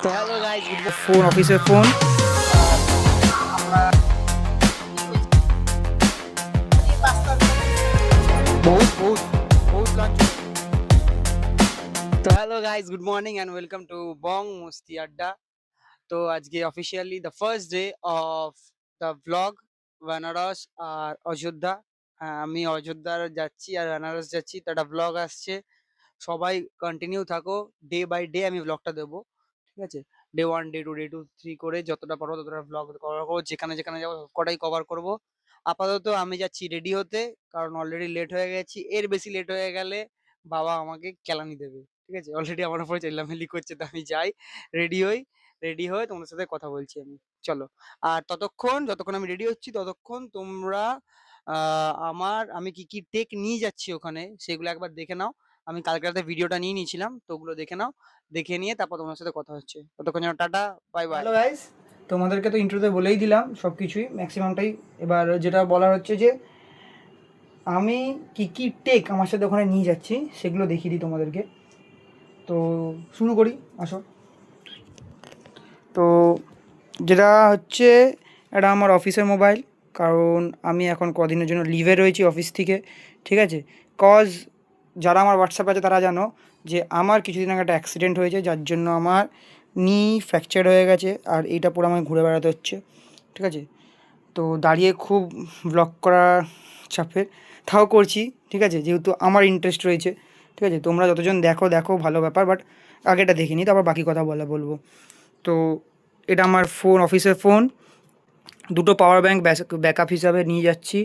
তো hello guys, good phone অফিসের phone. আমরা বহুত বহুত বহুত লঞ্চ। তো hello guys, good morning and welcome to Bong Masti Adda. তো আজকে officially the first day of the blog Benaras আর অযোধ্যা। আমি অযোধ্যার যাচ্ছি আর বেনারস যাচ্ছি, তো একটা ব্লগ আসছে। সবাই কন্টিনিউ থাকো, ডে বাই ডে আমি ব্লগটা দেবো, ঠিক আছে? ডে 1, ডে 2, ডে 2, 3 করে যতটা পারবো ততটা ব্লগ কভার করবো। যেখানে যেখানে যাবো সবকটাই কভার করবো। আপাতত আমি যাচ্ছি রেডি হতে, কারণ অলরেডি লেট হয়ে গেছি। এর বেশি লেট হয়ে গেলে বাবা আমাকে কেলানি দেবে, ঠিক আছে? অলরেডি আমার উপরে চেল্লামিল্লি করছে, তো আমি যাই, রেডি হই। রেডি হয়ে তোমাদের সাথে কথা বলছি আমি। চলো। আর যতক্ষণ আমি রেডি হচ্ছি ততক্ষণ তোমরা আমি কি কি টেক নিয়ে যাচ্ছি ওখানে সেগুলো একবার দেখে নাও। আমি কালকে রাতে ভিডিওটা নিয়ে নিয়েছিলাম, তো ওগুলো দেখে নাও। দেখে নিয়ে তারপর তোমার সাথে কথা হচ্ছে। ততক্ষণ যেন tata, bye bye. Hello guys, তোমাদেরকে তো ইন্ট্রোতে বলেই দিলাম সব কিছুই, ম্যাক্সিমামটাই। এবার যেটা বলার হচ্ছে যে আমি কি কি টেক আমার সাথে ওখানে নিয়ে যাচ্ছি সেগুলো দেখিয়ে দিই তোমাদেরকে। তো শুরু করি, আসো। তো যেটা হচ্ছে, এটা আমার অফিসের মোবাইল, কারণ আমি এখন কদিনের জন্য লিভে রয়েছি অফিস থেকে, ঠিক আছে? কজ যারা আমার হোয়াটসঅ্যাপ আছে তারা জানো যে আমার কিছুদিন আগে একটা অ্যাক্সিডেন্ট হয়েছে, যার জন্য আমার নি ফ্র্যাকচার হয়ে গেছে, আর এইটা পুরো আমায় ঘুরে বেড়াতে হচ্ছে, ঠিক আছে? তো দাঁড়িয়ে খুব ব্লগ করা চাপের, তাও করছি, ঠিক আছে? যেহেতু আমার ইন্টারেস্ট রয়েছে, ঠিক আছে? তোমরা যতজন দেখো দেখো, ভালো ব্যাপার, বাট আগেটা দেখে নিই, তারপর বাকি কথা বলবো। তো এটা আমার ফোন, অফিসের ফোন। দুটো পাওয়ার ব্যাঙ্ক ব্যাকআপ হিসাবে নিয়ে যাচ্ছি।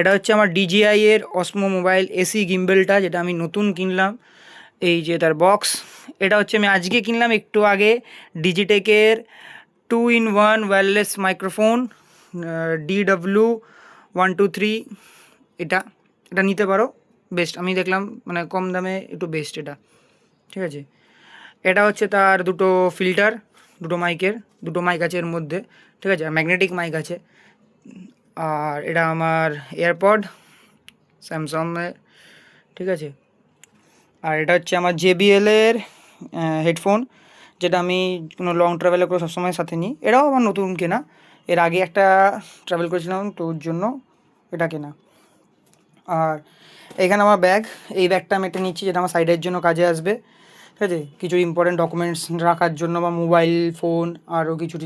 এটা হচ্ছে আমার ডিজিআই এর অসমো মোবাইল এসি গিম্বেলটা, যেটা আমি নতুন কিনলাম। এই যে তার বক্স, এটা হচ্ছে আমি আজকে কিনলাম একটু আগে। ডিজিটেকের 2-in-1 ওয়্যারলেস মাইক্রোফোন, DW123। এটা এটা নিতে পারো, বেস্ট আমি দেখলাম, মানে কম দামে একটু বেস্ট এটা, ঠিক আছে? এটা হচ্ছে তার দুটো ফিল্টার, দুটো মাইক আছে এর মধ্যে, ঠিক আছে? আর ম্যাগনেটিক মাইক আছে। আর এটা আমার এয়ারপড স্যামসাংয়ের, ঠিক আছে? আর এটা হচ্ছে আমার JBL এর হেডফোন, যেটা আমি কোনো লং ট্রাভেলে করে সবসময় সাথে নিই। এটাও আমার নতুন কেনা, এর আগে একটা ট্রাভেল করেছিলাম তো ওর জন্য এটা কেনা। আর এখানে আমার ব্যাগ, এই ব্যাগটা আমি একটা নিচ্ছি, যেটা আমার সাইডের জন্য কাজে আসবে, ঠিক আছে? কিছু ইম্পর্টেন্ট ডকুমেন্টস রাখার জন্য, বা মোবাইল ফোন আরও কিছু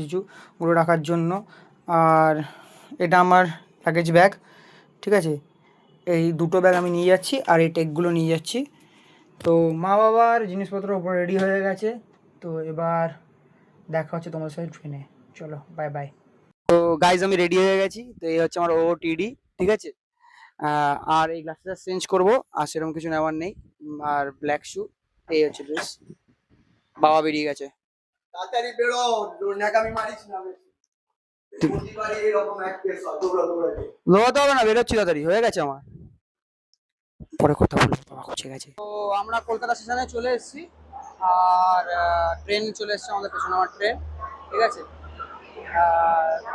ওগুলো রাখার জন্য। আর এটা আমার লাগেজ ব্যাগ, ঠিক আছে? এই দুটো ব্যাগ আমি নিয়ে যাচ্ছি, আর এই টেকগুলো নিয়ে যাচ্ছি। তো মা বাবার জিনিসপত্র ওপরে রেডি হয়ে গেছে, তো এবার দেখা হচ্ছে তোমাদের সাথে ট্রেনে। চলো, বাই বাই। তো গাইজ, আমি রেডি হয়ে গেছি। তো এই হচ্ছে আমার OOTD, ঠিক আছে? আর এই গ্লাসটা চেঞ্জ করবো, আর সেরকম কিছু নেওয়ার নেই। আর ব্ল্যাক শু, এই হচ্ছে ড্রেস। বাবা বেরিয়ে গেছে। তাড়াতাড়ি বেরো, ন্যাকামি মারিস না বেশি। প্রতিবারই এরকম এক কেস হয়, দৌড়াতে। দৌড়াতে হবে না, বেরোচ্ছি তাড়াতাড়ি, হয়ে গেছে আমার। পরে কথা বলবো, বাবা খুঁজে গেছে। তো আমরা কলকাতা স্টেশনে চলে এসেছি, আর ট্রেন চলে এসেছে আমাদের পেছনে, আমার ট্রেন, ঠিক আছে?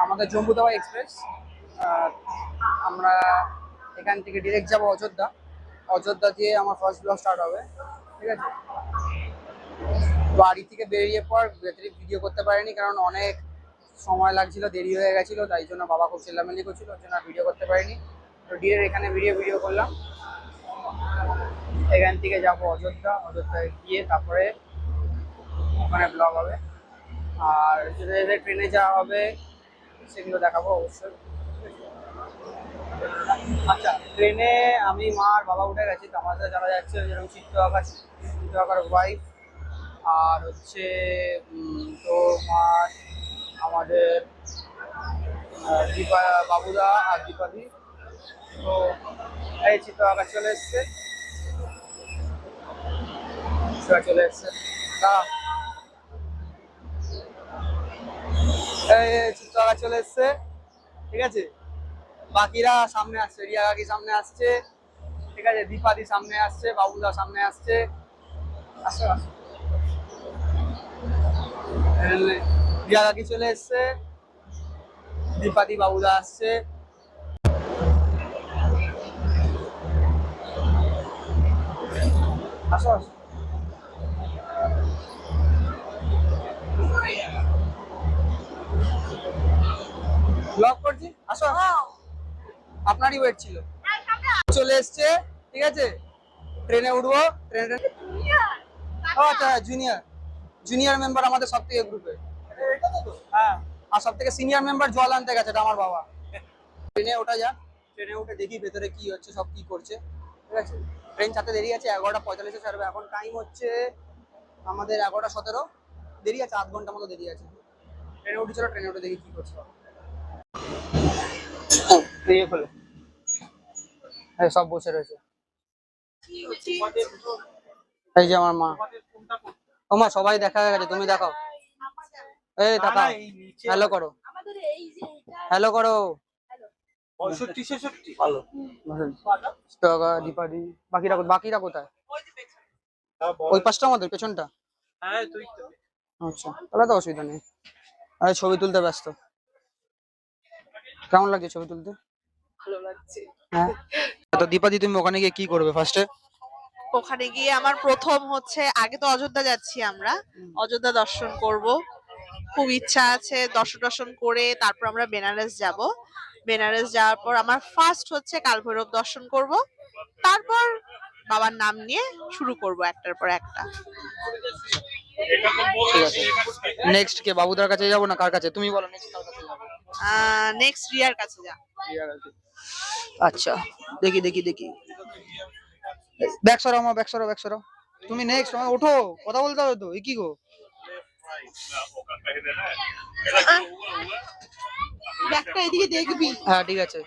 আমাদের জম্মু তাওয়া এক্সপ্রেস। আমরা এখান থেকে ডিরেক্ট যাবো অযোধ্যা। অযোধ্যা দিয়ে আমার ফার্স্ট ব্লগ স্টার্ট হবে, ঠিক আছে? বাড়ি থেকে বেরিয়ে পর ভিডিও করতে পারিনি, কারণ অনেক সময় লাগছিল, দেরি হয়ে গেছিলো, তাই জন্য বাবা খুব চেল্লামেল্লি করছিল, ওর জন্য ভিডিও করতে পারিনি। তো ডিরেক্ট এখানে ভিডিও করলাম। এখান থেকে যাবো অযোধ্যায় গিয়ে তারপরে ওখানে ব্লগ হবে। আর যেটা ট্রেনে যাওয়া হবে সেগুলো দেখাবো অবশ্যই। আচ্ছা, ট্রেনে আমি, মা আর বাবা উঠে গেছি। তো আমাদের যারা যাচ্ছে, যেরকম চিত্ত আকার ওয়াইফ, আর হচ্ছে তো মার আমাদের বাবুদা আর দীপাদি। তো এই চিত্ত আকার চলে এসছে, তা এই চিত্ত আকার চলে এসছে, ঠিক আছে? বাকিরা সামনে আসছে, রিয়া কাকি সামনে আসছে, ঠিক আছে? দীপাদি সামনে আসছে, বাবুদা সামনে আসছে। আসছে আসছে, রিয়া কাকি চলে এসছে, দীপাদি বাবুদা আসছে। আসো আসো। আপনারই ওয়েট ছিল। চলে এসছে, ঠিক আছে, ট্রেনে উঠবো। ট্রেনে আচ্ছা, জুনিয়র মেম্বার আমাদের সব থেকে গ্রুপে। হ্যাঁ, আর সব থেকে সিনিয়র মেম্বার জল আনতে গেছে, এটা আমার বাবা। ট্রেনে ওঠা যাক, ট্রেনে উঠে দেখি ভেতরে কি হচ্ছে, সব কি করছে, ঠিক আছে। ট্রেন ছাড়তে দেরি আছে, 11:45-এ ছাড়বে। এখন টাইম হচ্ছে আমাদের 11:17। দেরি আছে, আধ ঘন্টা মতো দেরি আছে। ট্রেনে উঠেছিল, ট্রেনে উঠে দেখি কি করছে। দিয়ে খোলে, হ্যাঁ সব বসে রয়েছে। এই যে আমার মা। ও মা, সবাই দেখা হয়ে গেছে, তুমি দেখাও। এই তাকাও, হ্যালো করো, হ্যালো করো। 65-66 ভালো। দীপাদি, বাকিরা কোথায়? ওই পাশটা আমাদের পেছনটা। আচ্ছা, তাহলে তো অসুবিধা নেই। আরে ছবি তুলতে ব্যস্ত। কেমন লাগছে ছবি তুলতে? ভালো লাগছে। হ্যাঁ। তো দীপাদি, তুমি ওখানে গিয়ে কি করবে ফার্স্টে? ওখানে গিয়ে আমার প্রথম হচ্ছে, আগে তো অযোধ্যা যাচ্ছি আমরা, অযোধ্যা দর্শন করব। খুব ইচ্ছা আছে, দর্শন করে তারপর আমরা বেনারস যাব। বেনারস যাওয়ার পর আমার ফার্স্ট হচ্ছে কালভৈরব দর্শন করব। তারপর বাবার নাম নিয়ে শুরু করব একটার পর একটা। নেক্সট কে, বাবুদার কাছে যাবো না কার কাছে? তুমি বলো, নেক্সট কার কাছে যাবো? নেক্সট রিয়ার কাছে যা। আচ্ছা, দেখি দেখি দেখি। ব্যাক সরাও মা, ব্যাক সরাও, ব্যাক সরাও। তুমি নেক্সট, আমার ওঠো, কথা বলতে হবে তো। এ কি গো? ব্যাগটা এদিকে দেখবি। হ্যাঁ ঠিক আছে।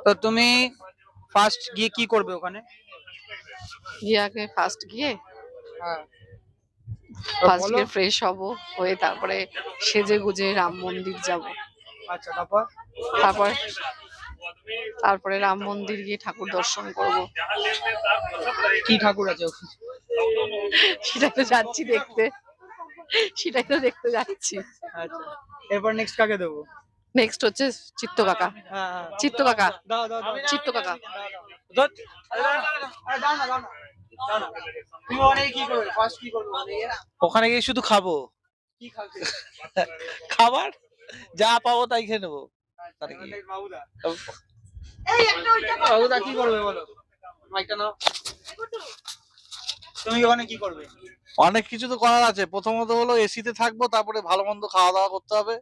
তো তুমি ফার্স্ট গিয়ে কি করবে ওখানে? গিয়ে ফার্স্ট গিয়ে হ্যাঁ, ফার্স্ট গিয়ে ফ্রেশ হব, হয়ে তারপরে সেজে গুজে রাম মন্দির যাব। আচ্ছা, তারপর? তারপর তারপরে রাম মন্দির গিয়ে ঠাকুর দর্শন করব। কি ঠাকুর আছে ওখানে? সেটাই তো যাচ্ছি দেখতে, সেটাই তো দেখতে যাচ্ছি। আচ্ছা, এরপর নেক্সট কাকে দেবো? নেক্সট হচ্ছে চিত্ত কাকা। হ্যাঁ হ্যাঁ, চিত্ত কাকা, দাও দাও দাও। চিত্ত কাকা। দাও না, দাও না। তুমি ওখানে কি করবে? ফার্স্ট কি করবে ওখানে গিয়ে? ওখানে গিয়ে শুধু খাবো, কি খাবে? খাবার যা পাবো তাই খেয়ে নেবো। তাহলে কি? বাবুদা, বাবুদা কি করবে বলো? মাইকটা নাও। তুমি ওখানে কি করবে? অনেক কিছু তো করার আছে। প্রথমত হলো এসিতে থাকবো, তারপরে ভালো মন্দ খাওয়া দাওয়া করতে হবে,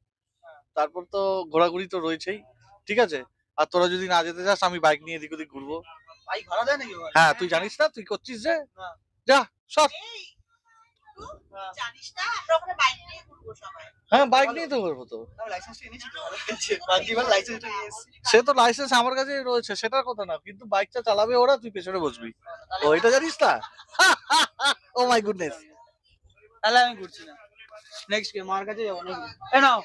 তারপর তো ঘোরাঘুরি তো রয়েছেই, ঠিক আছে। আর তোরা যদি না যেতে চাস, আমি বাইক নিয়ে এদিক ওদিক ঘুরবো। বাইক ভাড়া দেয় নাকি ওখানে? হ্যাঁ, তুই জানিস না, তুই করছিস যে। না। যা সর। জানিস না আমরা ওখানে বাইক নিয়ে ঘুরবো সবাই। হ্যাঁ, বাইক নিয়ে তো ঘুরবো তো। আমি লাইসেন্সটা এনেছি তো, ভালো হয়েছে। বাকিবার লাইসেন্সটা নিয়ে এসেছি। সে তো লাইসেন্স আমার কাছে রয়েছে, সেটার কথা না, কিন্তু বাইকটা চালাবে ওরা, তুই পেছনে বসবি। ওইটা জানিস না? ও মাই গুডনেস। তাহলে আমি ঘুরছি না। নেক্সট কে, মার কাছে যাবো নাকি? এ নাও,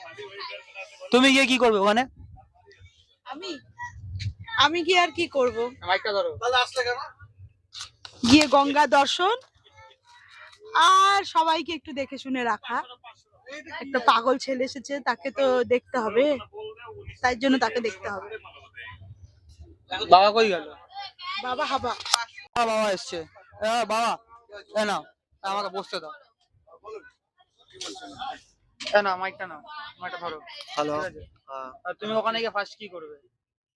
তুমি গিয়ে কি করবে ওখানে? আমি গিয়ে আর কি করব, মাইকটা ধরো। তাহলে আসলে কেন? গিয়ে গঙ্গা দর্শন আর সবাইকে একটু দেখে শুনে রাখা। একটা পাগল ছেলে এসেছে, তাকে তো দেখতে হবে, তাই জন্য তাকে দেখতে হবে। বাবা কই গেল? বাবা হাবা। বাবা এসছে। বাবা, এ নাও, আমাকে বসতে দাও। এ নাও, মাইকটা নাও, মাইকটা ধরো। হ্যালো। ঠিক আছে? আর তুমি ওখানে গিয়ে ফার্স্ট কি করবে?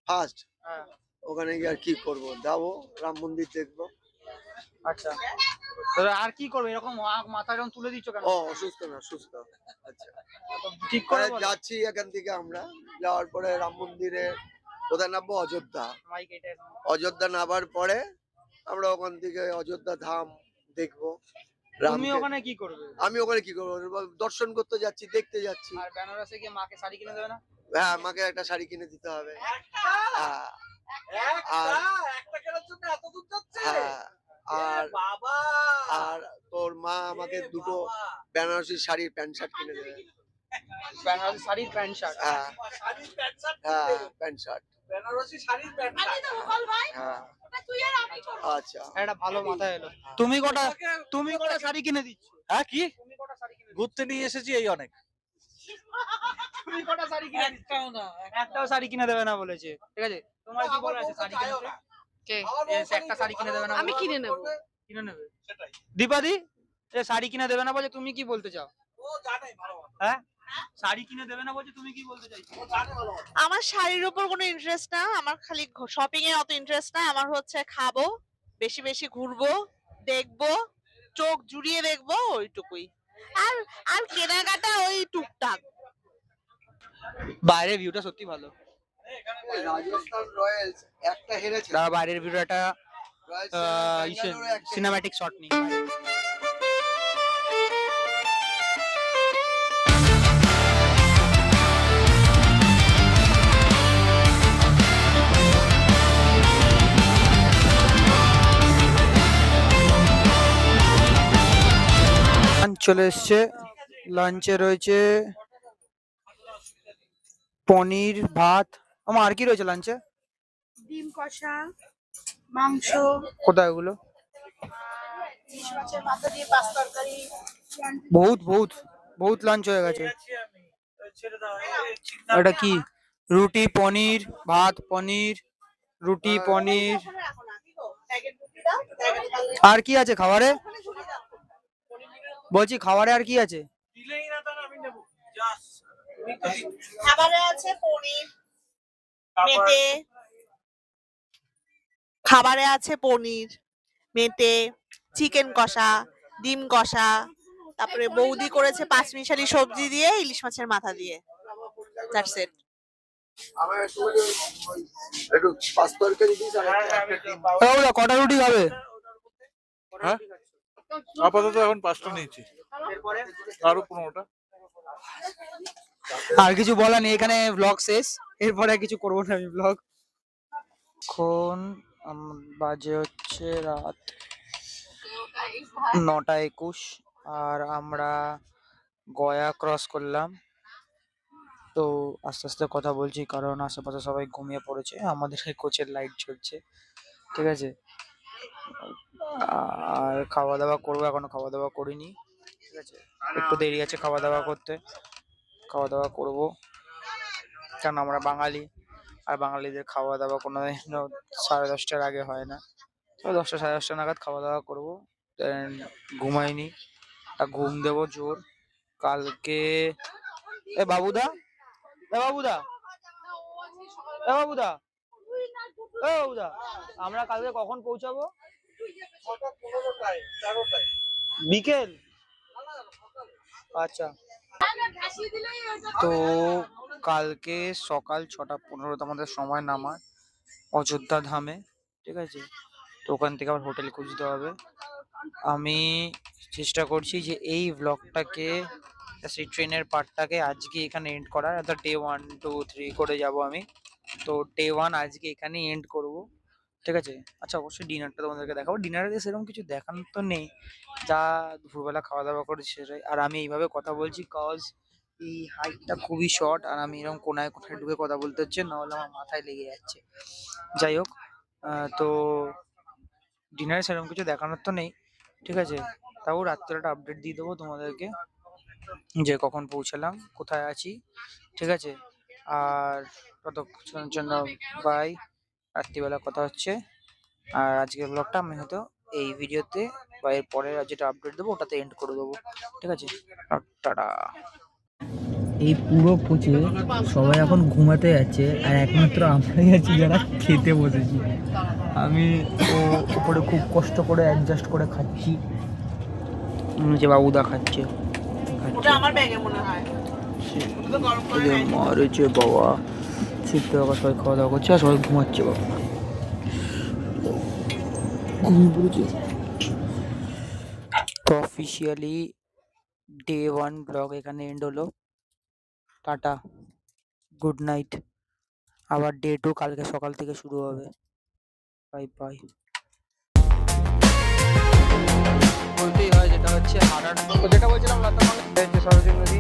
ফার্স্ট হ্যাঁ, ওখানে গিয়ে আর কি করব? যাবো রাম মন্দির দেখবো। আচ্ছা। তো আর কি করবে? এরকম মাথা যখন তুলে দিচ্ছ কেন? ও অসুস্থ না, সুস্থ। আচ্ছা, তো ঠিক করে তাহলে বলো। যাচ্ছি এখান থেকে আমরা। যাওয়ার পরে রাম মন্দিরে কোথায় নামবো? অযোধ্যা। মাইক এটা নাও। অযোধ্যা নামার পরে আমরা ওখান থেকে অযোধ্যা ধাম দেখবো। তুমি রামকে। ওখানে কি করবে? আমি ওখানে কি করবো? দর্শন করতে যাচ্ছি, দেখতে যাচ্ছি। আর বেনারসে গিয়ে মাকে শাড়ি কিনে দেবে না? হ্যাঁ, আমাকে একটা শাড়ি কিনে দিতে হবে। হ্যাঁ, আর হ্যাঁ, আর তোর মা আমাকে দুটো বেনারসি শাড়ির প্যান্ট শার্ট কিনে দেবে। বেনারসি শাড়ির প্যান্ট শার্ট? হ্যাঁ হ্যাঁ, প্যান্ট শার্ট। হ্যাঁ, আচ্ছা। একটা ভালো মাথায় এলো। তুমি কটা শাড়ি কিনে দিচ্ছ? হ্যাঁ, কি তুমি কটা শাড়ি কিনে দিচ্ছ? ঘুরতে নিয়ে এসেছি এই অনেক। তুমি কটা শাড়ি কিনে দিচ্ছ? একটাও শাড়ি কিনে দেবে না বলেছে, ঠিক আছে। তোমার কি বলে আছে শাড়ি কিনে দেবে? কে? একটা শাড়ি কিনে দেবে না? আমি কিনে নেব। কিনে নেবে? দীপাদি, এ শাড়ি কিনে দেবে না বলে তুমি কি বলতে চাও? হ্যাঁ, শাড়ি কিনে দেবে না বলছে, তুমি কি বলতে চাইছো? আমার শাড়ির উপর কোনো ইন্টারেস্ট না, আমার খালি শপিং এ অত ইন্টারেস্ট না, আমার হচ্ছে খাবো, বেশি বেশি ঘুরবো, দেখবো, চোখ জুড়িয়ে দেখবো, ওইটুকুই। আর আর কেনাকাটা ওই টুকটাক। বাইরের ভিউটা সত্যি ভালো। রাজস্থান রয়্যালস একটা হেরেছে। দাঁড়া, বাইরের ভিউটা রয়্যালস সিনেম্যাটিক শট নেই। চলে এসছে, লাঞ্চে রয়েছে পনির, ভাত। আমার আর কি রয়েছে লাঞ্চে? ডিম কষা, মাংস, কোথায় ওগুলো? ইলিশ মাছের মাথা দিয়ে পাঁচ তরকারি। বহুত বহুত বহুত লাঞ্চ হয়ে গেছে। এটা কি? রুটি পনির, ভাত পনির, রুটি পনির। আর কি আছে খাবারে? বলছি খাবারে আর কি আছে? খাবারে আছে পনির, মেটে, খাবারে আছে পনির, মেটে, চিকেন কষা, ডিম কষা, তারপরে বৌদি করেছে পাঁচমিশালি সবজি দিয়ে ইলিশ মাছের মাথা দিয়ে। That's it. আমার একটু পাঁচ তরকারি দিস আর একটা ডিম। ওরা কটা রুটি খাবে? হ্যাঁ আপাতত এখন 5টা নিয়েছি, আরো 15টা। আর কিছু বলার নেই, এখানে ব্লগ শেষ, এরপরে কিছু করবো না আমি ব্লগ। এখন বাজে হচ্ছে রাত 9:21 আর আমরা গয়া ক্রস করলাম। তো আস্তে আস্তে কথা বলছি কারণ আশেপাশে সবাই ঘুমিয়ে পড়েছে, আমাদের কোচের লাইট জ্বলছে, ঠিক আছে। আর খাওয়া দাওয়া করবো, এখনো খাওয়া দাওয়া করিনি, ঠিক আছে, একটু দেরি আছে খাওয়া দাওয়া করতে। খাওয়া দাওয়া করবো কারণ আমরা বাঙালি, আর বাঙালিদের খাওয়া দাওয়া কোনো 10:30টার আগে হয় না। তো 10টা 10:30 নাগাদ খাওয়া দাওয়া করবো। দেন ঘুমাইনি, আর ঘুম দেবো জোর কালকে। এ বাবুদা, এ বাবুদা, এ বাবুদা, এ বাবুদা, আমরা কালকে কখন পৌঁছাবো? বিকেল? আচ্ছা, তো কালকে সকাল 6:15 আমাদের সময় নামার অযোধ্যা ধামে, ঠিক আছে। তো ওখান থেকে আবার হোটেল খুঁজতে হবে। আমি চেষ্টা করছি যে এই ব্লগটাকে, সেই ট্রেনের পার্টটাকে আজকে এখানে এন্ড করার। ডে 1 2 3 করে যাব আমি। তো ডে 1 আজকে এখানে এন্ড করব, ঠিক আছে। আচ্ছা, অবশ্যই ডিনারটা তোমাদেরকে দেখাবো। ডিনারে সেরকম কিছু দেখানোর তো নেই, যা দুপুরবেলা খাওয়া দাওয়া করে সেটাই। আর আমি এইভাবে কথা বলছি কজ এই হাইটটা খুবই শর্ট, আর আমি এরকম কোনায় কোনায় ঢুকে কথা বলতে হচ্ছে, নাহলে আমার মাথায় লেগে যাচ্ছে। যাই হোক, তো ডিনারে সেরকম কিছু দেখানোর তো নেই, ঠিক আছে। তাও রাত্রে আপডেট দিয়ে দেবো তোমাদেরকে যে কখন পৌঁছালাম, কোথায় আছি, ঠিক আছে। আর ততক্ষণের জন্য বাই, রাত্রিবেলা কথা হচ্ছে। আর আজকের ব্লগটা আমি হয়তো এই ভিডিওতে বা এর পরে যেটা আপডেট দেবো ওটাতে এন্ড করে দেবো, ঠিক আছে। টাটা। এই পুরো কোচে সবাই এখন ঘুমাতে যাচ্ছে, আর একমাত্র আমরাই আছি যারা খেতে বসেছি। আমি ও উপরে খুব কষ্ট করে অ্যাডজাস্ট করে খাচ্ছি, যে বাবুদা খাচ্ছে। ওটা আমার ব্যাগে মনে হয়। ওটা তো গরম করে খাই। মা রয়েছে, বাবা শিখতে বাবা, সবাই খাওয়া দাওয়া করছে, আর সবাই ঘুমাচ্ছে। বাবা ঘুমিয়ে পড়েছে। তো অফিসিয়ালি ডে 1 ব্লগ এখানে এন্ড হলো। Tata, good night. আবার ডে 2 কালকে সকাল থেকে শুরু হবে। Bye bye. বলতেই হয়, যেটা হচ্ছে যেটা বলছিলাম লতা মঙ্গেশকর, সরোজিনী নদী।